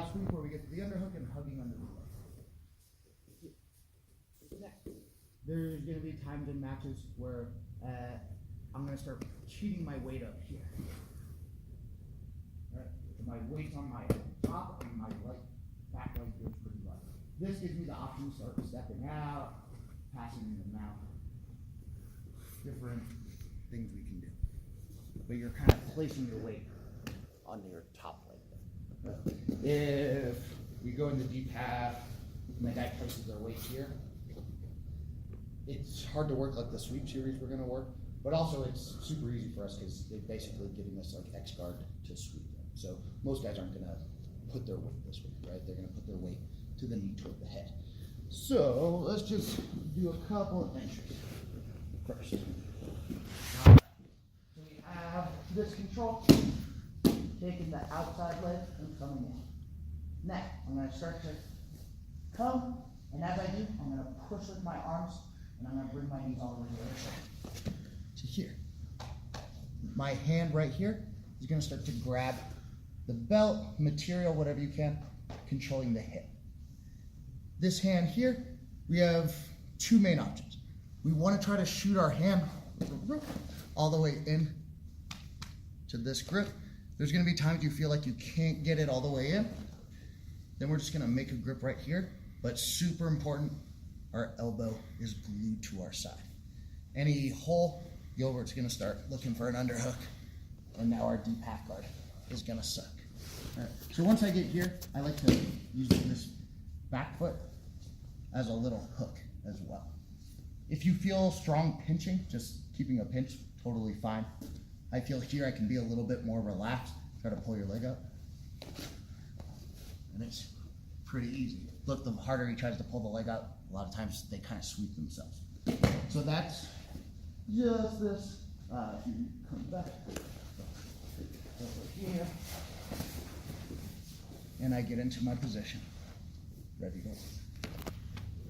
last week where we get to the underhook and hugging under the leg. Next, there's going to be times in matches where I'm going to start cheating my weight up here. Right? My weight's on my top and my right back leg feels pretty light. This gives me the option to start stepping out, passing in the mouth. Different things we can do. But you're kind of placing your weight on your top leg. If we go in the deep half and the guy places their weight here, it's hard to work like the sweep series we're going to work, but also it's super easy for us because they're basically giving us like X guard to sweep them. So most guys aren't going to put their weight this way, right? They're going to put their weight to the knee toward the head. So let's just do a couple of entries first. So we have this control, taking the outside leg and coming in. Now I'm going to start to come, and as I do, I'm going to push with my arms, and I'm going to bring my knees all the way to the other side. To here. My hand right here is going to start to grab the belt, material, whatever you can, controlling the hip. This hand here, we have two main options. We want to try to shoot our hand all the way in to this grip. There's going to be times you feel like you can't get it all the way in. Then we're just going to make a grip right here, but super important, our elbow is glued to our side. Any hole, Gilbert's going to start looking for an underhook, and now our deep half guard is going to suck. All right. So once I get here, I like to use this back foot as a little hook as well. If you feel strong pinching, just keeping a pinch, totally fine. I feel here I can be a little bit more relaxed. Try to pull your leg up. And it's pretty easy. Look, the harder he tries to pull the leg out, a lot of times they kind of sweep themselves. So that's just this. If you come back over here, and I get into my position. Ready to go.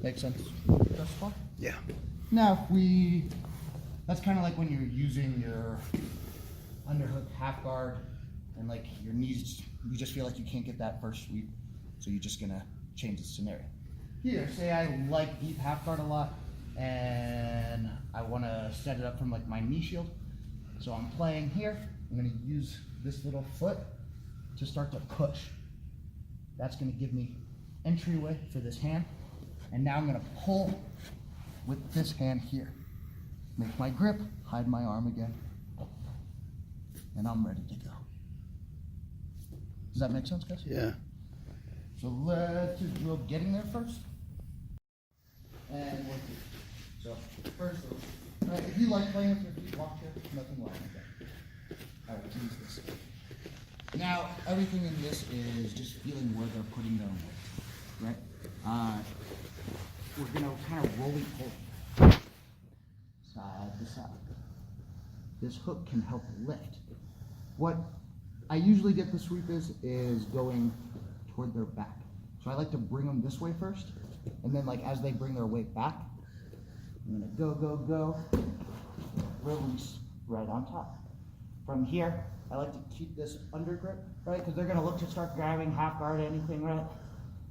Make sense thus far? Yeah. Now, that's kind of like when you're using your underhook half guard and like your knees, you just feel like you can't get that first sweep, so you're just gonna change the scenario. Here, say I like deep half guard a lot and I wanna set it up from like my knee shield. So I'm playing here, I'm gonna use this little foot to start to push. That's gonna give me entryway for this hand. And now I'm gonna pull with this hand here. Make my grip, hide my arm again, and I'm ready to go. Does that make sense, guys? Yeah. So let's just do getting there first. And work it. So first, if you like playing with your feet locked here, nothing wrong with that. All right, use this. Now, everything in this is just feeling where they're putting their weight, right? We're gonna kind of roly pull side to side. This hook can help lift. What I usually get the sweep is going toward their back. So I like to bring them this way first, and then like as they bring their weight back, I'm gonna go, go, go, release right on top. From here, I like to keep this under grip, right? Because they're gonna look to start grabbing half guard anything, right?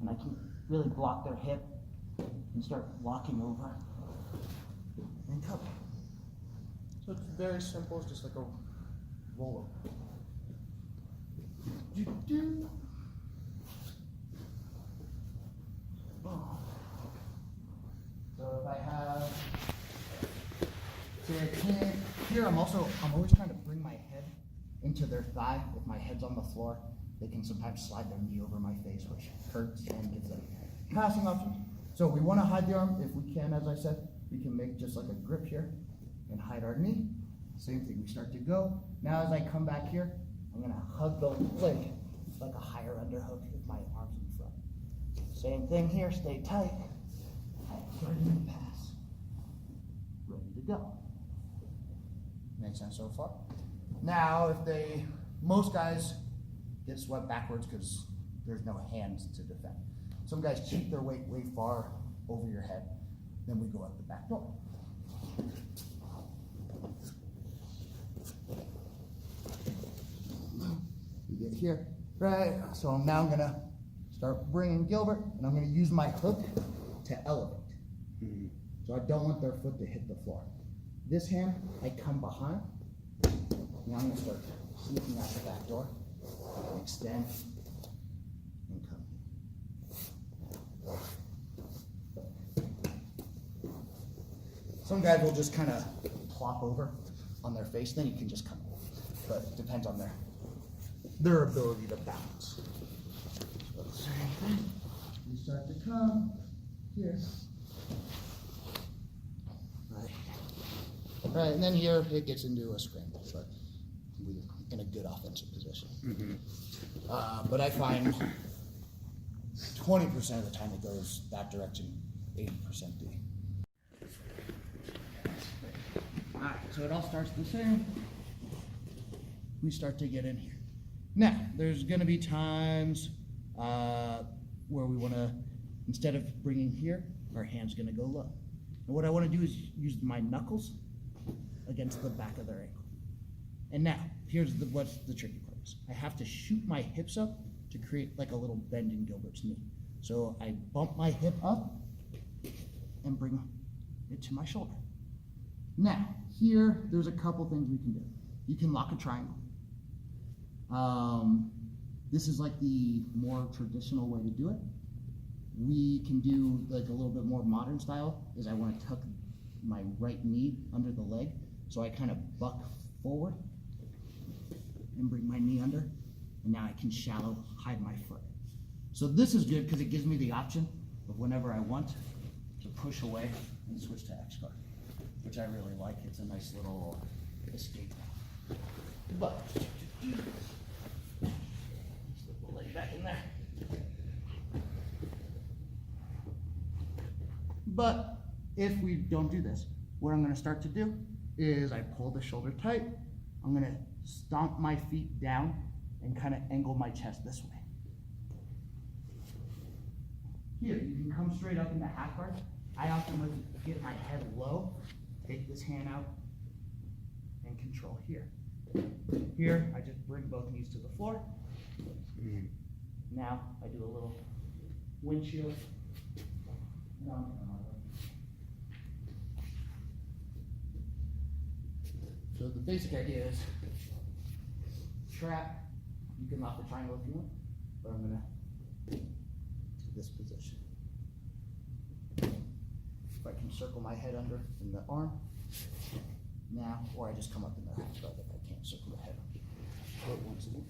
And I can really block their hip and start walking over and cover. So it's very simple, it's just like a roll up. So if I have, say I can't, here I'm always trying to bring my head into their thigh. If my head's on the floor, they can sometimes slide their knee over my face, which hurts and gives a passing option. So we want to hide the arm. If we can, as I said, we can make just like a grip here and hide our knee. Same thing, we start to go. Now as I come back here, I'm gonna hug the leg. It's like a higher underhook with my arms in front. Same thing here, stay tight. Ready to pass. Ready to go. Makes sense so far? Now, most guys get swept backwards because there's no hands to defend. Some guys cheat their weight way far over your head. Then we go out the back door. We get here, right? So now I'm gonna Start bringing Gilbert, and I'm gonna use my hook to elevate. So I don't want their foot to hit the floor. This hand, I come behind. Now I'm gonna start sneaking out the back door, and extend, and come. Some guys will just kind of plop over on their face, then you can just come over. But it depends on their ability to balance. So the same thing. You start to come here. Right, and then here it gets into a scramble, but we're in a good offensive position. But I find 20% of the time it goes that direction, 80% D. Alright, so it all starts the same. We start to get in here. Now, there's going to be times where we want to, instead of bringing here, our hand's going to go low. And what I want to do is use my knuckles against the back of their ankle. And now, here's what's the tricky part is. I have to shoot my hips up to create like a little bend in Gilbert's knee. So I bump my hip up and bring it to my shoulder. Now, here, there's a couple things we can do. You can lock a triangle. This is like the more traditional way to do it. We can do like a little bit more modern style, is I want to tuck my right knee under the leg. So I kind of buck forward and bring my knee under, and now I can shallow hide my foot. So this is good because it gives me the option of whenever I want to push away and switch to X guard, which I really like. It's a nice little escape. But slip the leg back in there. But if we don't do this, what I'm going to start to do is I pull the shoulder tight. I'm going to stomp my feet down and kind of angle my chest this way. Here, you can come straight up into half guard. I often like to get my head low, take this hand out, and control here. Here, I just bring both knees to the floor. Now, I do a little windshield. So the basic idea is trap. You can lock the triangle if you want, but I'm gonna do this position. If I can circle my head under in the arm now, or I just come up in the half guard if I can't circle the head up. So once again.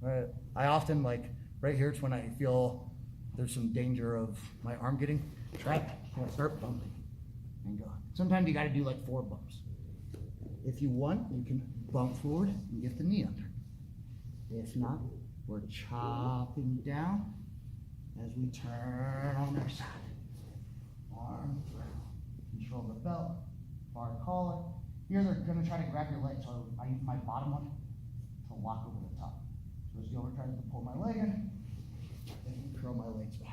Right. I often right here, it's when I feel there's some danger of my arm getting trapped, and I start bumping and go. Sometimes you got to do like 4 bumps. If you want, you can bump forward and get the knee under. If not, we're chopping down as we turn on our side. Arm through. Control the belt, bar collar. Here they're going to try to grab your leg, so I use my bottom one to lock over the top. So as Gilbert tries to pull my leg in, I can curl my legs back.